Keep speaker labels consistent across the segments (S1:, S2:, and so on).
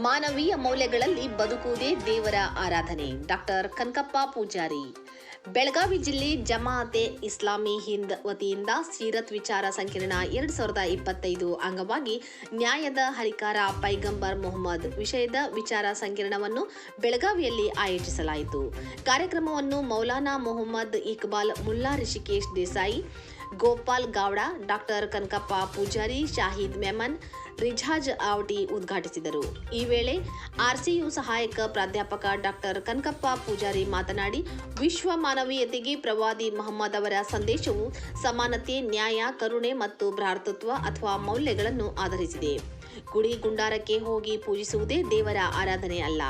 S1: ಮಾನವೀಯ ಮೌಲ್ಯಗಳಲ್ಲಿ ಬದುಕುವುದೇ ದೇವರ ಆರಾಧನೆ. ಡಾಕ್ಟರ್ ಕನಕಪ್ಪ ಪೂಜಾರಿ. ಬೆಳಗಾವಿ ಜಿಲ್ಲೆ ಜಮಾಅತೆ ಇಸ್ಲಾಮಿ ಹಿಂದ್ ವತಿಯಿಂದ ಸೀರತ್ ವಿಚಾರ ಸಂಕಿರಣ 2025 ಅಂಗವಾಗಿ ನ್ಯಾಯದ ಹರಿಕಾರ ಪೈಗಂಬರ್ ಮೊಹಮ್ಮದ್ ವಿಷಯದ ವಿಚಾರ ಸಂಕಿರಣವನ್ನು ಬೆಳಗಾವಿಯಲ್ಲಿ ಆಯೋಜಿಸಲಾಯಿತು. ಕಾರ್ಯಕ್ರಮವನ್ನು ಮೌಲಾನಾ ಮೊಹಮ್ಮದ್ ಇಕ್ಬಾಲ್ ಮುಲ್ಲಾ ರಿಷಿಕೇಶ್ ದೇಸಾಯಿ, ಗೋಪಾಲ್ ಗೌಡ, ಡಾಕ್ಟರ್ ಕನಕಪ್ಪ ಪೂಜಾರಿ, ಶಾಹಿದ್ ಮೆಮನ್, ರಿಜಾಜ್ ಆವಟಿ ಉದ್ಘಾಟಿಸಿದರು. ಈ ವೇಳೆ ಆರ್ಸಿಯು ಸಹಾಯಕ ಪ್ರಾಧ್ಯಾಪಕ ಡಾಕ್ಟರ್ ಕನಕಪ್ಪ ಪೂಜಾರಿ ಮಾತನಾಡಿ, ವಿಶ್ವ ಮಾನವೀಯತೆಗೆ ಪ್ರವಾದಿ ಮಹಮ್ಮದ್ ಅವರ ಸಂದೇಶವು ಸಮಾನತೆ, ನ್ಯಾಯ, ಕರುಣೆ ಮತ್ತು ಭ್ರಾತೃತ್ವ ಅಥವಾ ಮೌಲ್ಯಗಳನ್ನು ಆಧರಿಸಿದೆ. ಗುಡಿ ಗುಂಡಾರಕ್ಕೆ ಹೋಗಿ ಪೂಜಿಸುವುದೇ ದೇವರ ಆರಾಧನೆ ಅಲ್ಲ.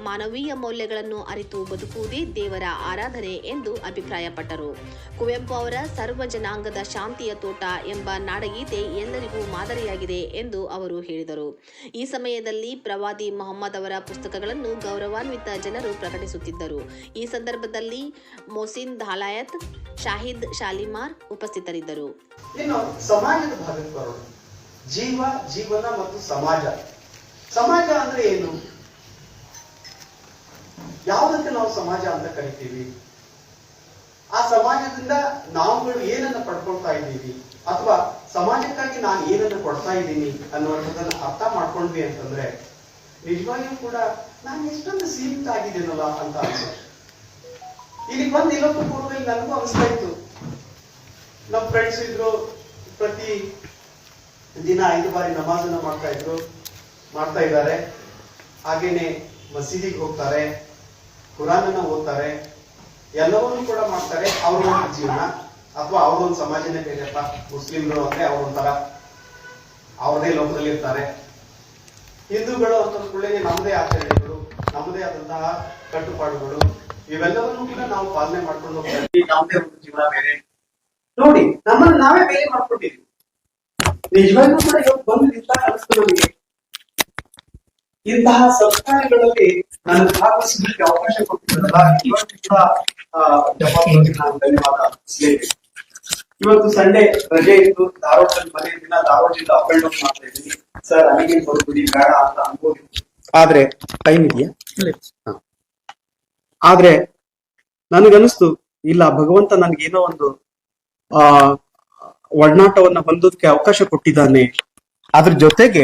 S1: ಮಾನವೀಯ ಮೌಲ್ಯಗಳನ್ನು ಅರಿತು ಬದುಕುವುದೇ ದೇವರ ಆರಾಧನೆ ಎಂದು ಅಭಿಪ್ರಾಯಪಟ್ಟರು. ಕುವೆಂಪು ಅವರ ಸರ್ವ ಜನಾಂಗದ ಶಾಂತಿಯ ತೋಟ ಎಂಬ ನಾಡಗೀತೆ ಎಲ್ಲರಿಗೂ ಮಾದರಿಯಾಗಿದೆ ಎಂದು ಅವರು ಹೇಳಿದರು. ಈ ಸಮಯದಲ್ಲಿ ಪ್ರವಾದಿ ಮೊಹಮ್ಮದ್ ಅವರ ಪುಸ್ತಕಗಳನ್ನು ಗೌರವಾನ್ವಿತ ಜನರು ಪ್ರಕಟಿಸುತ್ತಿದ್ದರು. ಈ ಸಂದರ್ಭದಲ್ಲಿ ಮೊಸಿನ್ ಧಾಲಾಯತ್, ಶಾಹಿದ್ ಶಾಲಿಮಾರ್ ಉಪಸ್ಥಿತರಿದ್ದರು.
S2: ಜೀವನ ಮತ್ತು ಸಮಾಜ ಅಂದ್ರೆ ಏನು? ಯಾವುದಕ್ಕೆ ನಾವು ಸಮಾಜ ಅಂತ ಕರಿತೀವಿ? ಆ ಸಮಾಜದಿಂದ ನಾವುಗಳು ಏನನ್ನ ಪಡ್ಕೊಳ್ತಾ ಇದ್ದೀವಿ ಅಥವಾ ಸಮಾಜಕ್ಕಾಗಿ ನಾನು ಏನನ್ನ ಕೊಡ್ತಾ ಇದ್ದೀನಿ ಅನ್ನುವಂಥದ್ದನ್ನ ಅರ್ಥ ಮಾಡ್ಕೊಂಡ್ವಿ ಅಂತಂದ್ರೆ ನಿಜವಾಗಿಯೂ ಕೂಡ ನಾನು ಎಷ್ಟೊಂದು ಸೀಮಿತ ಆಗಿದ್ದೇನಲ್ಲ ಅಂತ ಅನ್ಸುತ್ತೆ. ಇಲ್ಲಿ ಬಂದು ಇಲ್ಲೊಂದು ಪೂರ್ವದಲ್ಲಿ ನನಗೂ ಅನಿಸ್ತಾ ಇತ್ತು. ನಮ್ಮ ಫ್ರೆಂಡ್ಸ್ ಇದ್ರು, ಪ್ರತಿ ದಿನ 5 ಬಾರಿ ನಮಾಜನ್ನ ಮಾಡ್ತಾ ಇದ್ದಾರೆ. ಹಾಗೇನೆ ಮಸೀದಿಗೆ ಹೋಗ್ತಾರೆ, ಕುರಾನನ್ನ ಓದ್ತಾರೆ, ಎಲ್ಲವನ್ನೂ ಕೂಡ ಮಾಡ್ತಾರೆ. ಅವ್ರ ಒಂದು ಜೀವನ ಅಥವಾ ಅವ್ರದೊಂದು ಸಮಾಜನೇ ಬೇರೆಪ್ಪ. ಮುಸ್ಲಿಮ್ಗಳು ಅಂದ್ರೆ ಅವ್ರೊಂಥರ ಅವ್ರದೇ ಲೋಕದಲ್ಲಿ ಇರ್ತಾರೆ. ಹಿಂದೂಗಳು ಅಂತ ಕೂಡಲೇ ನಮ್ಮದೇ ಆಚರಣೆಗಳು, ನಮ್ಮದೇ ಆದಂತಹ ಕಟ್ಟುಪಾಡುಗಳು, ಇವೆಲ್ಲವನ್ನೂ ಕೂಡ ನಾವು ಪಾಲನೆ ಮಾಡ್ಕೊಂಡು ಹೋಗ್ತಾ ನಮ್ಮದೇ ಒಂದು ಜೀವನ ಬೇರೆ. ನೋಡಿ, ನಮ್ಮನ್ನು ನಾವೇ ಬೇರೆ ಮಾಡ್ಕೊಂಡಿದ್ದೀವಿ. ನಿಜವಾಗ್ಲೂ ಕೂಡ ಇವತ್ತು ಬಂದು ನಿಂತಾಗ ಅನಿಸ್ತು ನಮಗೆ, ಇಂತಹ ಸಂಸ್ಕಾರಗಳಲ್ಲಿ ನಾನು ಭಾಗವಹಿಸಲಿಕ್ಕೆ ಅವಕಾಶ ಕೊಟ್ಟಿದ್ದಲ್ಲ, ಇವತ್ತು ಕೂಡ ನಾನು ಧನ್ಯವಾದ ಅರ್ಪಿಸಲೇಬೇಕು. ಇವತ್ತು ಸಂಡೇ ರಜೆ ಇತ್ತು, ಧಾರವಾಡದಲ್ಲಿ ಮನೆ ದಿನ ಧಾರವಾಡದಿಂದ ಅಪ್ ಅಂಡ್ ಡೌನ್ ಮಾಡ್ತಾ ಇದ್ದೀನಿ. ಸರ್ ಅಲ್ಲಿಗೆ ಬರ್ಬಿಡಿ ಬೇಡ ಅಂತ ಅನ್ಬೋದು, ಆದ್ರೆ ಟೈಮ್ ಇದೆಯಾ? ಆದ್ರೆ ನನಗನ್ನಿಸ್ತು, ಇಲ್ಲ, ಭಗವಂತ ನನ್ಗೇನೋ ಒಂದು ಒಡನಾಟವನ್ನ ಹೊಂದೋದಕ್ಕೆ ಅವಕಾಶ ಕೊಟ್ಟಿದ್ದಾನೆ. ಅದ್ರ ಜೊತೆಗೆ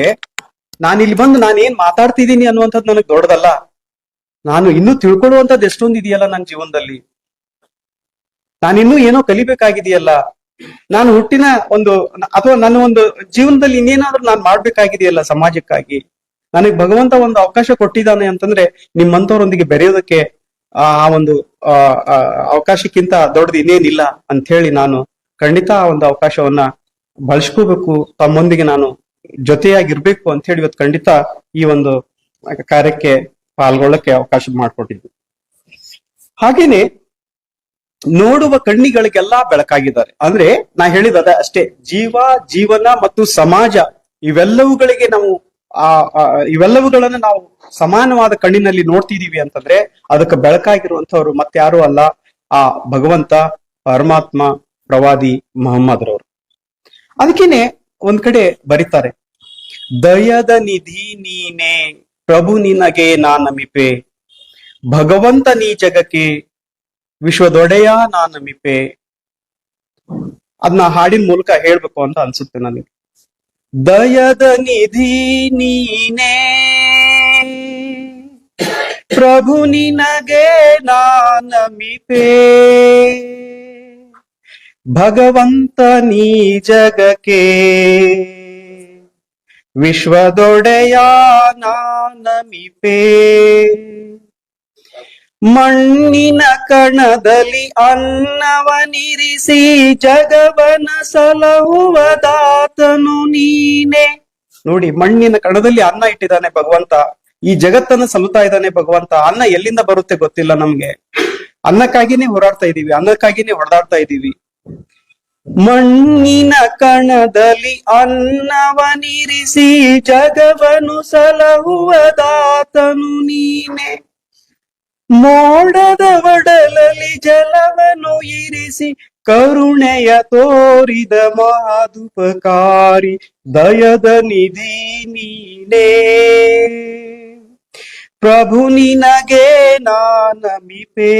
S2: ನಾನಿಲ್ಲಿ ಬಂದು ನಾನು ಏನ್ ಮಾತಾಡ್ತಿದ್ದೀನಿ ಅನ್ನುವಂಥದ್ದು ನನಗೆ ದೊಡ್ಡದಲ್ಲ. ನಾನು ಇನ್ನೂ ತಿಳ್ಕೊಳ್ಳುವಂಥದ್ದು ಎಷ್ಟೊಂದು ಇದೆಯಲ್ಲ ನನ್ನ ಜೀವನದಲ್ಲಿ. ನಾನಿನ್ನೂ ಏನೋ ಕಲಿಬೇಕಾಗಿದೆಯಲ್ಲ. ನಾನು ಹುಟ್ಟಿನ ಒಂದು ಅಥವಾ ನನ್ನ ಒಂದು ಜೀವನದಲ್ಲಿ ಇನ್ನೇನಾದ್ರೂ ನಾನು ಮಾಡ್ಬೇಕಾಗಿದೆಯಲ್ಲ ಸಮಾಜಕ್ಕಾಗಿ. ನನಗೆ ಭಗವಂತ ಒಂದು ಅವಕಾಶ ಕೊಟ್ಟಿದ್ದಾನೆ ಅಂತಂದ್ರೆ ನಿಮ್ಮಂತವ್ರೊಂದಿಗೆ ಬೆರೆಯೋದಕ್ಕೆ ಆ ಒಂದು ಅವಕಾಶಕ್ಕಿಂತ ದೊಡ್ಡದು ಇನ್ನೇನಿಲ್ಲ ಅಂತ ಹೇಳಿ ನಾನು ಖಂಡಿತ ಆ ಒಂದು ಅವಕಾಶವನ್ನ ಬಳಸ್ಕೋಬೇಕು. ತಮ್ಮೊಂದಿಗೆ ನಾನು ಜೊತೆಯಾಗಿರ್ಬೇಕು ಅಂತ ಹೇಳಿ ಇವತ್ತು ಖಂಡಿತ ಈ ಒಂದು ಕಾರ್ಯಕ್ಕೆ ಪಾಲ್ಗೊಳ್ಳಕ್ಕೆ ಅವಕಾಶ ಮಾಡಿಕೊಟ್ಟಿದ್ವಿ. ಹಾಗೇನೆ ನೋಡುವ ಕಣ್ಣಿಗಳಿಗೆಲ್ಲಾ ಬೆಳಕಾಗಿದ್ದಾರೆ. ಅಂದ್ರೆ ನಾ ಹೇಳಿದ ಅಷ್ಟೇ, ಜೀವನ ಮತ್ತು ಸಮಾಜ ಇವೆಲ್ಲವುಗಳಿಗೆ ನಾವು ಇವೆಲ್ಲವುಗಳನ್ನ ನಾವು ಸಮಾನವಾದ ಕಣ್ಣಿನಲ್ಲಿ ನೋಡ್ತಿದೀವಿ ಅಂತಂದ್ರೆ ಅದಕ್ಕೆ ಬೆಳಕಾಗಿರುವಂತವ್ರು ಮತ್ತಾರು ಅಲ್ಲ, ಆ ಭಗವಂತ, ಪರಮಾತ್ಮ, ಪ್ರವಾದಿ ಮೊಹಮ್ಮದ್ರವರು. ಅದಕ್ಕೇನೆ ಒಂದ್ ಕಡೆ ಬರೀತಾರೆ, ದಯದ ನಿಧಿ ನೀನೆ ಪ್ರಭು ನಿನಗೆ ನಾನಮಿಪೆ, ಭಗವಂತ ನೀ ಜಗಕ್ಕೆ ವಿಶ್ವದೊಡೆಯ ನಾನಮಿಪೆ. ಅದನ್ನ ಹಾಡಿನ ಮೂಲಕ ಹೇಳ್ಬೇಕು ಅಂತ ಅನ್ಸುತ್ತೆ ನನಗೆ. ದಯದ ನಿಧಿ ನೀನೆ ಪ್ರಭು ನಿನಗೆ ನಾನಮಿಪೆ, ಭಗವಂತ ನೀ ಜಗಕ್ಕೆ ವಿಶ್ವದೊಡೆಯ ನಾನಮಿಪೆ. ಮಣ್ಣಿನ ಕಣದಲ್ಲಿ ಅನ್ನವನಿರಿಸಿ ಜಗವನ ಸಲಹುವ ದಾತನು ನೀನೆ. ನೋಡಿ, ಮಣ್ಣಿನ ಕಣದಲ್ಲಿ ಅನ್ನ ಇಟ್ಟಿದ್ದಾನೆ ಭಗವಂತ, ಈ ಜಗತ್ತನ್ನು ಸಲುತ್ತಾ ಇದ್ದಾನೆ ಭಗವಂತ. ಅನ್ನ ಎಲ್ಲಿಂದ ಬರುತ್ತೆ ಗೊತ್ತಿಲ್ಲ ನಮ್ಗೆ. ಅನ್ನಕ್ಕಾಗಿನೇ ಹೋರಾಡ್ತಾ ಇದೀವಿ, ಅನ್ನಕ್ಕಾಗಿನೇ ಹೊಡೆದಾಡ್ತಾ ಇದೀವಿ. ಮಣ್ಣಿನ ಕಣದಲ್ಲಿ ಅನ್ನವನಿರಿಸಿ ಜಗವನು ಸಲಹುವ ದಾತನು ನೀನೆ, ಮೋಡದ ಒಡಲಲ್ಲಿ ಜಲವನ್ನು ಇರಿಸಿ ಕರುಣೆಯ ತೋರಿದ ಮಾದುಪಕಾರಿ ದಯದ ನಿಧಿ ನೀನೆ. ಕಂಡೆ ಪ್ರಭು ನಿನಗೆ ನಾನಮಿಪೆ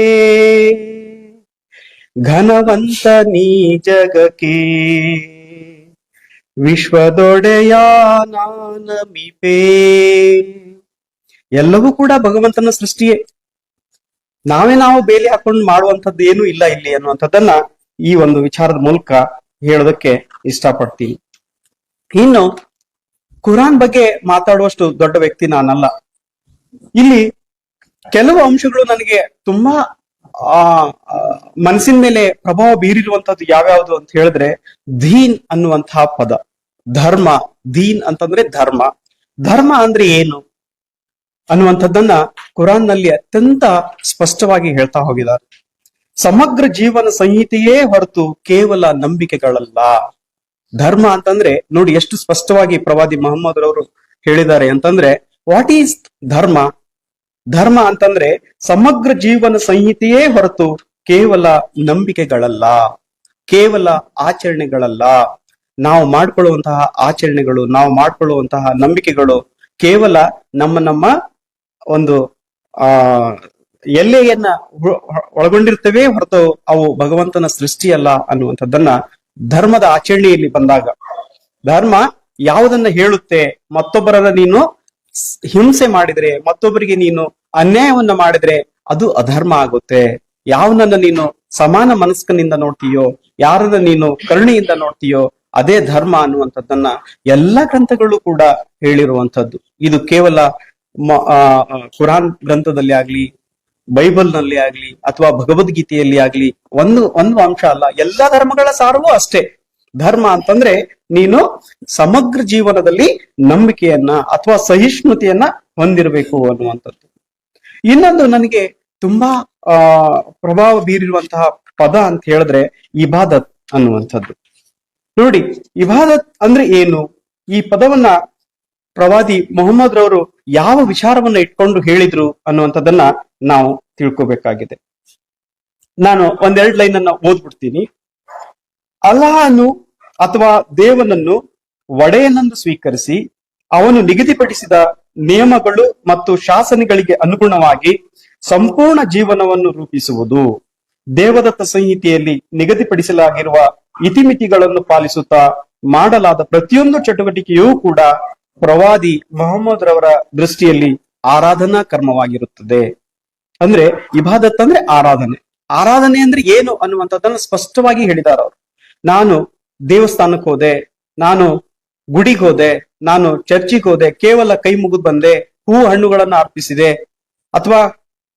S2: ಘನವಂತ ನೀ ಜಗಕ್ಕೆ ವಿಶ್ವದೊಡೆಯ ನಾನಮಿಪೆ. ಎಲ್ಲವೂ ಕೂಡ ಭಗವಂತನ ಸೃಷ್ಟಿಯೇ. ನಾವು ಬೇಲಿ ಹಾಕೊಂಡು ಮಾಡುವಂಥದ್ದು ಏನೂ ಇಲ್ಲ ಇಲ್ಲಿ ಅನ್ನುವಂಥದ್ದನ್ನ ಈ ಒಂದು ವಿಚಾರದ ಮೂಲಕ ಹೇಳೋದಕ್ಕೆ ಇಷ್ಟಪಡ್ತೀನಿ. ಇನ್ನು ಕುರಾನ್ ಬಗ್ಗೆ ಮಾತಾಡುವಷ್ಟು ದೊಡ್ಡ ವ್ಯಕ್ತಿ ನಾನಲ್ಲ. ಇಲ್ಲಿ ಕೆಲವು ಅಂಶಗಳು ನನಗೆ ತುಂಬಾ ಮನಸ್ಸಿನ ಮೇಲೆ ಪ್ರಭಾವ ಬೀರಿರುವಂತದ್ದು ಯಾವ್ಯಾವುದು ಅಂತ ಹೇಳಿದ್ರೆ, ದೀನ್ ಅನ್ನುವಂತಹ ಪದ. ಧರ್ಮ, ದೀನ್ ಅಂತಂದ್ರೆ ಧರ್ಮ. ಧರ್ಮ ಅಂದ್ರೆ ಏನು ಅನ್ನುವಂಥದ್ದನ್ನ ಕುರಾನ್ ನಲ್ಲಿ ಅತ್ಯಂತ ಸ್ಪಷ್ಟವಾಗಿ ಹೇಳ್ತಾ ಹೋಗಿದ್ದಾರೆ. ಸಮಗ್ರ ಜೀವನ ಸಂಹಿತೆಯೇ ಹೊರತು ಕೇವಲ ನಂಬಿಕೆಗಳಲ್ಲ. ಧರ್ಮ ಅಂತಂದ್ರೆ ನೋಡಿ ಎಷ್ಟು ಸ್ಪಷ್ಟವಾಗಿ ಪ್ರವಾದಿ ಮೊಹಮ್ಮದ್ ರವರು ಹೇಳಿದ್ದಾರೆ ಅಂತಂದ್ರೆ, ವಾಟ್ ಈಸ್ ಧರ್ಮ? ಧರ್ಮ ಅಂತಂದ್ರೆ ಸಮಗ್ರ ಜೀವನ ಸಂಹಿತೆಯೇ ಹೊರತು ಕೇವಲ ನಂಬಿಕೆಗಳಲ್ಲ, ಕೇವಲ ಆಚರಣೆಗಳಲ್ಲ. ನಾವು ಮಾಡ್ಕೊಳ್ಳುವಂತಹ ಆಚರಣೆಗಳು, ನಾವು ಮಾಡ್ಕೊಳ್ಳುವಂತಹ ನಂಬಿಕೆಗಳು ಕೇವಲ ನಮ್ಮ ಒಂದು ಎಲ್ಲೆಯನ್ನ ಒಳಗೊಂಡಿರ್ತವೆ ಹೊರತು ಅವು ಭಗವಂತನ ಸೃಷ್ಟಿಯಲ್ಲ ಅನ್ನುವಂಥದ್ದನ್ನ ಧರ್ಮದ ಆಚರಣೆಯಲ್ಲಿ ಬಂದಾಗ, ಧರ್ಮ ಯಾವುದನ್ನ ಹೇಳುತ್ತೆ, ಮತ್ತೊಬ್ಬರನ್ನ ನೀನು ಹಿಂಸೆ ಮಾಡಿದ್ರೆ, ಮತ್ತೊಬ್ಬರಿಗೆ ನೀನು ಅನ್ಯಾಯವನ್ನ ಮಾಡಿದ್ರೆ ಅದು ಅಧರ್ಮ ಆಗುತ್ತೆ. ಯಾವನನ್ನ ನೀನು ಸಮಾನ ಮನಸ್ಕನಿಂದ ನೋಡ್ತೀಯೋ, ಯಾರನ್ನ ನೀನು ಕರುಣೆಯಿಂದ ನೋಡ್ತೀಯೋ ಅದೇ ಧರ್ಮ ಅನ್ನುವಂಥದ್ದನ್ನ ಎಲ್ಲ ಗ್ರಂಥಗಳು ಕೂಡ ಹೇಳಿರುವಂಥದ್ದು. ಇದು ಕೇವಲ ಕುರಾನ್ ಗ್ರಂಥದಲ್ಲಿ ಆಗ್ಲಿ, ಬೈಬಲ್ ನಲ್ಲಿ ಆಗ್ಲಿ, ಅಥವಾ ಭಗವದ್ಗೀತೆಯಲ್ಲಿ ಆಗ್ಲಿ ಒಂದು ಅಂಶ ಅಲ್ಲ. ಎಲ್ಲಾ ಧರ್ಮಗಳ ಸಾರವೂ ಅಷ್ಟೇ. ಧರ್ಮ ಅಂತಂದ್ರೆ ನೀನು ಸಮಗ್ರ ಜೀವನದಲ್ಲಿ ನಂಬಿಕೆಯನ್ನ ಅಥವಾ ಸಹಿಷ್ಣುತೆಯನ್ನ ಹೊಂದಿರಬೇಕು ಅನ್ನುವಂಥದ್ದು. ಇನ್ನೊಂದು ನನಗೆ ತುಂಬಾ ಪ್ರಭಾವ ಬೀರಿರುವಂತಹ ಪದ ಅಂತ ಹೇಳಿದ್ರೆ ಇಬಾದತ್ ಅನ್ನುವಂಥದ್ದು. ನೋಡಿ, ಇಬಾದತ್ ಅಂದ್ರೆ ಏನು? ಈ ಪದವನ್ನ ಪ್ರವಾದಿ ಮೊಹಮ್ಮದ್ ರವರು ಯಾವ ವಿಚಾರವನ್ನ ಇಟ್ಕೊಂಡು ಹೇಳಿದ್ರು ಅನ್ನುವಂಥದ್ದನ್ನ ನಾವು ತಿಳ್ಕೊಬೇಕಾಗಿದೆ. ನಾನು ಒಂದೆರಡು ಲೈನ್ ಅನ್ನ ಓದ್ಬಿಡ್ತೀನಿ. ಅಲ್ಲಾಹನು ಅಥವಾ ದೇವನನ್ನು ಒಡೆಯನೆಂದು ಸ್ವೀಕರಿಸಿ ಅವನು ನಿಗದಿಪಡಿಸಿದ ನಿಯಮಗಳು ಮತ್ತು ಶಾಸನಗಳಿಗೆ ಅನುಗುಣವಾಗಿ ಸಂಪೂರ್ಣ ಜೀವನವನ್ನು ರೂಪಿಸುವುದು. ದೇವದತ್ತ ಸಂಹಿತೆಯಲ್ಲಿ ನಿಗದಿಪಡಿಸಲಾಗಿರುವ ಇತಿಮಿತಿಗಳನ್ನು ಪಾಲಿಸುತ್ತಾ ಮಾಡಲಾದ ಪ್ರತಿಯೊಂದು ಚಟುವಟಿಕೆಯೂ ಕೂಡ ಪ್ರವಾದಿ ಮೊಹಮ್ಮದ್ ರವರ ದೃಷ್ಟಿಯಲ್ಲಿ ಆರಾಧನಾ ಕರ್ಮವಾಗಿರುತ್ತದೆ. ಅಂದ್ರೆ ಇಬಾದತ್ ಅಂದ್ರೆ ಆರಾಧನೆ. ಆರಾಧನೆ ಅಂದ್ರೆ ಏನು ಅನ್ನುವಂಥದ್ದನ್ನು ಸ್ಪಷ್ಟವಾಗಿ ಹೇಳಿದಾರ ಅವರು. ನಾನು ದೇವಸ್ಥಾನಕ್ಕೆ ಹೋದೆ, ನಾನು ಗುಡಿಗೆ ಹೋದೆ, ನಾನು ಚರ್ಚಿಗೆ ಹೋದೆ, ಕೇವಲ ಕೈ ಮುಗಿದು ಬಂದೆ, ಹೂ ಹಣ್ಣುಗಳನ್ನ ಅರ್ಪಿಸಿದೆ, ಅಥವಾ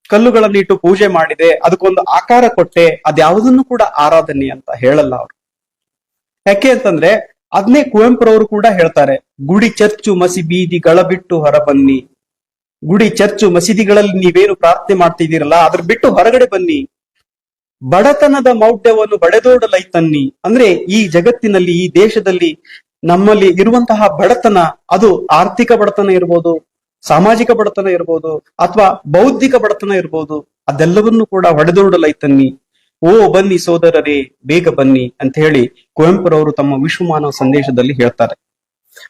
S2: ಕಲ್ಲುಗಳನ್ನು ಇಟ್ಟು ಪೂಜೆ ಮಾಡಿದೆ, ಅದಕ್ಕೊಂದು ಆಕಾರ ಕೊಟ್ಟೆ, ಅದ್ಯಾವುದನ್ನು ಕೂಡ ಆರಾಧನೆ ಅಂತ ಹೇಳಲ್ಲ ಅವರು. ಯಾಕೆ ಅಂತಂದ್ರೆ ಅದನ್ನೇ ಕುವೆಂಪುರವರು ಕೂಡ ಹೇಳ್ತಾರೆ, ಗುಡಿ ಚರ್ಚು ಮಸಿ ಬೀದಿಗಳ ಬಿಟ್ಟು ಹೊರ ಬನ್ನಿ. ಗುಡಿ ಚರ್ಚು ಮಸೀದಿಗಳಲ್ಲಿ ನೀವೇನು ಪ್ರಾರ್ಥನೆ ಮಾಡ್ತಿದ್ದೀರಲ್ಲ ಅದ್ರ ಬಿಟ್ಟು ಹೊರಗಡೆ ಬನ್ನಿ. ಬಡತನದ ಮೌಢ್ಯವನ್ನು ಬಡೆದೋಡಲೈತನ್ನಿ. ಅಂದ್ರೆ ಈ ಜಗತ್ತಿನಲ್ಲಿ, ಈ ದೇಶದಲ್ಲಿ ನಮ್ಮಲ್ಲಿ ಇರುವಂತಹ ಬಡತನ, ಅದು ಆರ್ಥಿಕ ಬಡತನ ಇರ್ಬೋದು, ಸಾಮಾಜಿಕ ಬಡತನ ಇರ್ಬೋದು, ಅಥವಾ ಬೌದ್ಧಿಕ ಬಡತನ ಇರ್ಬೋದು, ಅದೆಲ್ಲವನ್ನೂ ಕೂಡ ಹೊಡೆದೋಡಲೈತನ್ನಿ. ಓ ಬನ್ನಿ ಸೋದರರೇ, ಬೇಗ ಬನ್ನಿ ಅಂತ ಹೇಳಿ ಕುವೆಂಪುರವರು ತಮ್ಮ ವಿಶ್ವಮಾನವ ಸಂದೇಶದಲ್ಲಿ ಹೇಳ್ತಾರೆ.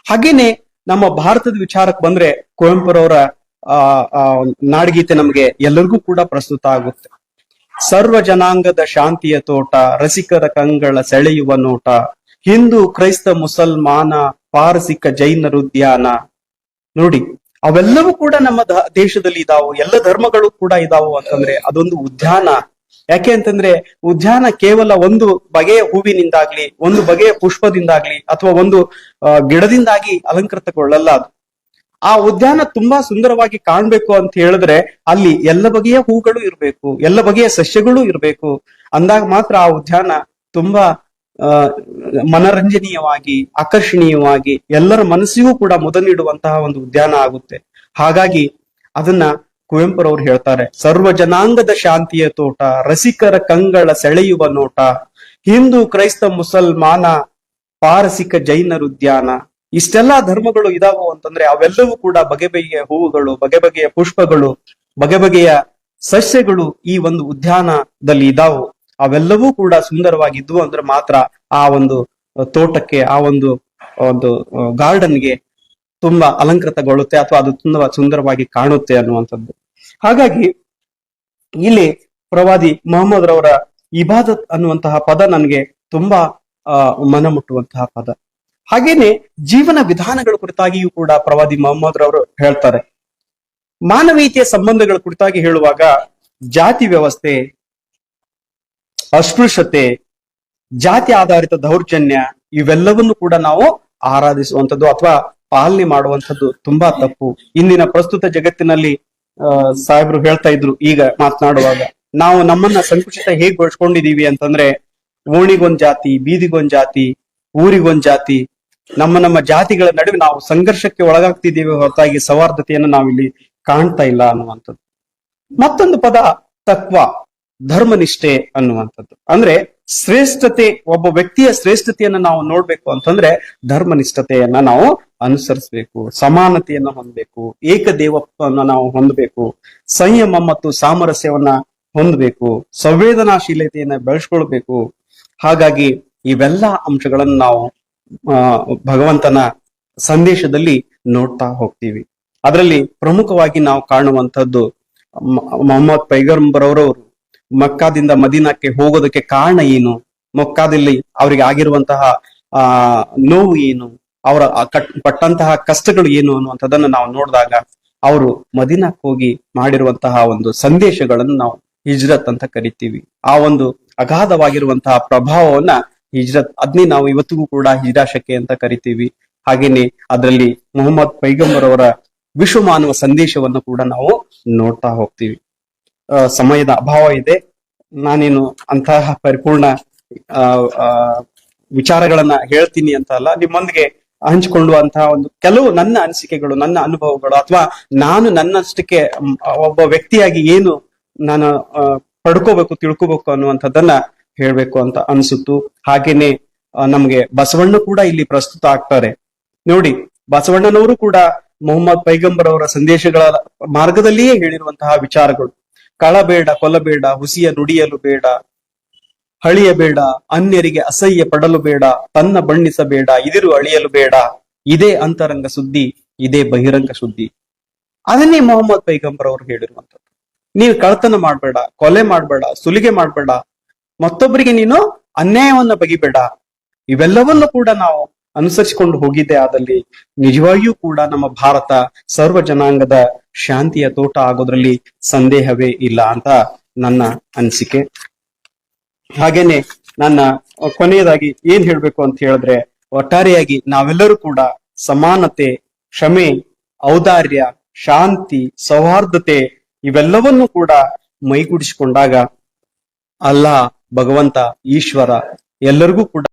S2: ಹಾಗೇನೆ ನಮ್ಮ ಭಾರತದ ವಿಚಾರಕ್ಕೆ ಬಂದ್ರೆ ಕುವೆಂಪುರವರ ನಾಡಗೀತೆ ನಮಗೆ ಎಲ್ಲರಿಗೂ ಕೂಡ ಪ್ರಸ್ತುತ ಆಗುತ್ತೆ. ಸರ್ವ ಜನಾಂಗದ ಶಾಂತಿಯ ತೋಟ, ರಸಿಕರ ಕಂಗಳ ಸೆಳೆಯುವ ನೋಟ, ಹಿಂದೂ ಕ್ರೈಸ್ತ ಮುಸಲ್ಮಾನ ಪಾರಸಿಕ ಜೈನರ ಉದ್ಯಾನ. ನೋಡಿ, ಅವೆಲ್ಲವೂ ಕೂಡ ನಮ್ಮ ದೇಶದಲ್ಲಿ ಇದಾವು, ಎಲ್ಲ ಧರ್ಮಗಳು ಕೂಡ ಇದಾವು ಅಂತಂದ್ರೆ ಅದೊಂದು ಉದ್ಯಾನ. ಯಾಕೆ ಅಂತಂದ್ರೆ ಉದ್ಯಾನ ಕೇವಲ ಒಂದು ಬಗೆಯ ಹೂವಿನಿಂದಾಗ್ಲಿ, ಒಂದು ಬಗೆಯ ಪುಷ್ಪದಿಂದಾಗ್ಲಿ, ಅಥವಾ ಒಂದು ಗಿಡದಿಂದಾಗಿ ಅಲಂಕೃತಗೊಳ್ಳಲ್ಲ ಅದು. ಆ ಉದ್ಯಾನ ತುಂಬಾ ಸುಂದರವಾಗಿ ಕಾಣ್ಬೇಕು ಅಂತ ಹೇಳಿದ್ರೆ ಅಲ್ಲಿ ಎಲ್ಲ ಬಗೆಯ ಹೂಗಳು ಇರ್ಬೇಕು, ಎಲ್ಲ ಬಗೆಯ ಸಸ್ಯಗಳು ಇರ್ಬೇಕು. ಅಂದಾಗ ಮಾತ್ರ ಆ ಉದ್ಯಾನ ತುಂಬಾ ಮನರಂಜನೀಯವಾಗಿ, ಆಕರ್ಷಣೀಯವಾಗಿ ಎಲ್ಲರ ಮನಸ್ಸಿಗೂ ಕೂಡ ಮುದ ನೀಡುವಂತಹ ಒಂದು ಉದ್ಯಾನ ಆಗುತ್ತೆ. ಹಾಗಾಗಿ ಅದನ್ನ ಕುವೆಂಪುರವ್ರು ಹೇಳ್ತಾರೆ, ಸರ್ವ ಜನಾಂಗದ ಶಾಂತಿಯ ತೋಟ, ರಸಿಕರ ಕಂಗಳ ಸೆಳೆಯುವ ನೋಟ, ಹಿಂದೂ ಕ್ರೈಸ್ತ ಮುಸಲ್ಮಾನ ಪಾರಸಿಕ ಜೈನರ ಉದ್ಯಾನ. ಇಷ್ಟೆಲ್ಲಾ ಧರ್ಮಗಳು ಇದಾವು ಅಂತಂದ್ರೆ ಅವೆಲ್ಲವೂ ಕೂಡ ಬಗೆ ಬಗೆಯ ಹೂವುಗಳು, ಬಗೆ ಬಗೆಯ ಪುಷ್ಪಗಳು, ಬಗೆ ಬಗೆಯ ಸಸ್ಯಗಳು ಈ ಒಂದು ಉದ್ಯಾನದಲ್ಲಿ ಇದಾವು. ಅವೆಲ್ಲವೂ ಕೂಡ ಸುಂದರವಾಗಿದ್ವು ಅಂದ್ರೆ ಮಾತ್ರ ಆ ಒಂದು ತೋಟಕ್ಕೆ, ಆ ಒಂದು ಗಾರ್ಡನ್ಗೆ ತುಂಬಾ ಅಲಂಕೃತಗೊಳ್ಳುತ್ತೆ ಅಥವಾ ಅದು ತುಂಬಾ ಸುಂದರವಾಗಿ ಕಾಣುತ್ತೆ ಅನ್ನುವಂಥದ್ದು. ಹಾಗಾಗಿ ಇಲ್ಲಿ ಪ್ರವಾದಿ ಮೊಹಮ್ಮದ್ ರವರ ಇಬಾದತ್ ಅನ್ನುವಂತಹ ಪದ ನನಗೆ ತುಂಬಾ ಮನ ಮುಟ್ಟುವಂತಹ ಪದ. ಹಾಗೇನೆ ಜೀವನ ವಿಧಾನಗಳ ಕುರಿತಾಗಿಯೂ ಕೂಡ ಪ್ರವಾದಿ ಮೊಹಮ್ಮದ್ ರವರು ಹೇಳ್ತಾರೆ. ಮಾನವೀಯತೆಯ ಸಂಬಂಧಗಳ ಕುರಿತಾಗಿ ಹೇಳುವಾಗ ಜಾತಿ ವ್ಯವಸ್ಥೆ, ಅಸ್ಪೃಶ್ಯತೆ, ಜಾತಿ ಆಧಾರಿತ ದೌರ್ಜನ್ಯ ಇವೆಲ್ಲವನ್ನು ಕೂಡ ನಾವು ಆರಾಧಿಸುವಂಥದ್ದು ಅಥವಾ ಪಾಲನೆ ಮಾಡುವಂಥದ್ದು ತುಂಬಾ ತಪ್ಪು. ಇಂದಿನ ಪ್ರಸ್ತುತ ಜಗತ್ತಿನಲ್ಲಿ ಸಾಹೇಬ್ರು ಹೇಳ್ತಾ ಇದ್ರು ಈಗ ಮಾತನಾಡುವಾಗ, ನಾವು ನಮ್ಮನ್ನ ಸಂಕುಚಿತ ಹೇಗ್ ಬೆಳೆಸ್ಕೊಂಡಿದೀವಿ ಅಂತಂದ್ರೆ ಓಣಿಗೊಂದ್ ಜಾತಿ, ಬೀದಿಗೊಂದ್ ಜಾತಿ, ಊರಿಗೊಂದ್ ಜಾತಿ, ನಮ್ಮ ಜಾತಿಗಳ ನಡುವೆ ನಾವು ಸಂಘರ್ಷಕ್ಕೆ ಒಳಗಾಗ್ತಿದ್ದೀವಿ ಹೊರತಾಗಿ ಸೌಹಾರ್ದತೆಯನ್ನು ನಾವಿಲ್ಲಿ ಕಾಣ್ತಾ ಇಲ್ಲ ಅನ್ನುವಂಥದ್ದು. ಮತ್ತೊಂದು ಪದ ತಕ್ವ, ಧರ್ಮನಿಷ್ಠೆ ಅನ್ನುವಂಥದ್ದು. ಅಂದ್ರೆ ಶ್ರೇಷ್ಠತೆ, ಒಬ್ಬ ವ್ಯಕ್ತಿಯ ಶ್ರೇಷ್ಠತೆಯನ್ನ ನಾವು ನೋಡ್ಬೇಕು ಅಂತಂದ್ರೆ ಧರ್ಮನಿಷ್ಠತೆಯನ್ನ ನಾವು ಅನುಸರಿಸಬೇಕು, ಸಮಾನತೆಯನ್ನ ಹೊಂದಬೇಕು, ಏಕದೇವತ್ವವನ್ನ ನಾವು ಹೊಂದಬೇಕು, ಸಂಯಮ ಮತ್ತು ಸಾಮರಸ್ಯವನ್ನ ಹೊಂದಬೇಕು, ಸಂವೇದನಾಶೀಲತೆಯನ್ನ ಬೆಳೆಸ್ಕೊಳ್ಬೇಕು. ಹಾಗಾಗಿ ಇವೆಲ್ಲ ಅಂಶಗಳನ್ನು ನಾವು ಭಗವಂತನ ಸಂದೇಶದಲ್ಲಿ ನೋಡ್ತಾ ಹೋಗ್ತೀವಿ. ಅದರಲ್ಲಿ ಪ್ರಮುಖವಾಗಿ ನಾವು ಕಾಣುವಂಥದ್ದು ಮೊಹಮ್ಮದ್ ಪೈಗಂಬರ್ ಅವರು ಮಕ್ಕಾದಿಂದ ಮದೀನಾಕ್ಕೆ ಹೋಗೋದಕ್ಕೆ ಕಾರಣ ಏನು, ಮಕ್ಕಾದಲ್ಲಿ ಅವರಿಗೆ ಆಗಿರುವಂತಹ ನೋವು ಏನು, ಅವರ ಪಟ್ಟಂತಹ ಕಷ್ಟಗಳು ಏನು ಅನ್ನುವಂಥದ್ದನ್ನು ನಾವು ನೋಡಿದಾಗ ಅವರು ಮದೀನಾಕ್ಕೆ ಹೋಗಿ ಮಾಡಿರುವಂತಹ ಒಂದು ಸಂದೇಶಗಳನ್ನು ನಾವು ಹಿಜ್ರತ್ ಅಂತ ಕರಿತೀವಿ. ಆ ಒಂದು ಅಗಾಧವಾಗಿರುವಂತಹ ಪ್ರಭಾವವನ್ನ ಹಿಜ್ರತ್, ಅದನ್ನೇ ನಾವು ಇವತ್ತಿಗೂ ಕೂಡ ಹಿಜ್ರಾಶಕೆ ಅಂತ ಕರಿತೀವಿ. ಹಾಗೇನೆ ಅದರಲ್ಲಿ ಮೊಹಮ್ಮದ್ ಪೈಗಂಬರ್ ಅವರ ವಿಶ್ವಮಾನವ ಸಂದೇಶವನ್ನು ಕೂಡ ನಾವು ನೋಡ್ತಾ ಹೋಗ್ತೀವಿ. ಸಮಯದ ಅಭಾವ ಇದೆ, ನಾನೇನು ಅಂತಹ ಪರಿಪೂರ್ಣ ವಿಚಾರಗಳನ್ನ ಹೇಳ್ತೀನಿ ಅಂತ ಅಲ್ಲ, ನಿಮ್ಮೊಂದಿಗೆ ಹಂಚಿಕೊಳ್ಳುವಂತಹ ಒಂದು ಕೆಲವು ನನ್ನ ಅನಿಸಿಕೆಗಳು, ನನ್ನ ಅನುಭವಗಳು, ಅಥವಾ ನಾನು ನನ್ನಷ್ಟಕ್ಕೆ ಒಬ್ಬ ವ್ಯಕ್ತಿಯಾಗಿ ಏನು ನಾನು ಪಡ್ಕೋಬೇಕು, ತಿಳ್ಕೋಬೇಕು ಅನ್ನುವಂಥದ್ದನ್ನ ಹೇಳ್ಬೇಕು ಅಂತ ಅನ್ಸುತ್ತು. ಹಾಗೇನೆ ನಮ್ಗೆ ಬಸವಣ್ಣ ಕೂಡ ಇಲ್ಲಿ ಪ್ರಸ್ತುತ ಆಗ್ತಾರೆ ನೋಡಿ. ಬಸವಣ್ಣನವರು ಕೂಡ ಮೊಹಮ್ಮದ್ ಪೈಗಂಬರ್ ಅವರ ಸಂದೇಶಗಳ ಮಾರ್ಗದಲ್ಲಿಯೇ ಹೇಳಿರುವಂತಹ ವಿಚಾರಗಳು, ಕಳಬೇಡ, ಕೊಲ್ಲಬೇಡ, ಹುಸಿಯ ನುಡಿಯಲು ಬೇಡ, ಹಳಿಯಬೇಡ, ಅನ್ಯರಿಗೆ ಅಸಹ್ಯ ಪಡಲು ಬೇಡ, ತನ್ನ ಬಣ್ಣಿಸಬೇಡ, ಇದಿರು ಅಳಿಯಲು ಬೇಡ, ಇದೇ ಅಂತರಂಗ ಸುದ್ದಿ, ಇದೇ ಬಹಿರಂಗ ಸುದ್ದಿ. ಅದನ್ನೇ ಮೊಹಮ್ಮದ್ ಪೈಗಂಬರ್ ಅವರು ಹೇಳಿರುವಂಥದ್ದು. ನೀವು ಕಳ್ತನ ಮಾಡ್ಬೇಡ, ಕೊಲೆ ಮಾಡ್ಬೇಡ, ಸುಲಿಗೆ ಮಾಡ್ಬೇಡ, ಮತ್ತೊಬ್ಬರಿಗೆ ನೀನು ಅನ್ಯಾಯವನ್ನ ಬಗಿಬೇಡ. ಇವೆಲ್ಲವನ್ನು ಕೂಡ ನಾವು ಅನುಸರಿಸಿಕೊಂಡು ಹೋಗಿದ್ದೆ ಆದಲ್ಲಿ ನಿಜವಾಗಿಯೂ ಕೂಡ ನಮ್ಮ ಭಾರತ ಸರ್ವ ಜನಾಂಗದ ಶಾಂತಿಯ ತೋಟ ಆಗೋದ್ರಲ್ಲಿ ಸಂದೇಹವೇ ಇಲ್ಲ ಅಂತ ನನ್ನ ಅನಿಸಿಕೆ. ಹಾಗೇನೆ ನನ್ನ ಕೊನೆಯದಾಗಿ ಏನ್ ಹೇಳ್ಬೇಕು ಅಂತ ಹೇಳಿದ್ರೆ, ಒಟ್ಟಾರೆಯಾಗಿ ನಾವೆಲ್ಲರೂ ಕೂಡ ಸಮಾನತೆ, ಕ್ಷಮೆ, ಔದಾರ್ಯ, ಶಾಂತಿ, ಸೌಹಾರ್ದತೆ ಇವೆಲ್ಲವನ್ನು ಕೂಡ ಮೈಗೂಡಿಸಿಕೊಂಡಾಗ ಅಲ್ಲಾ, ಭಗವಂತ, ಈಶ್ವರ ಎಲ್ಲರಿಗೂ ಕೂಡ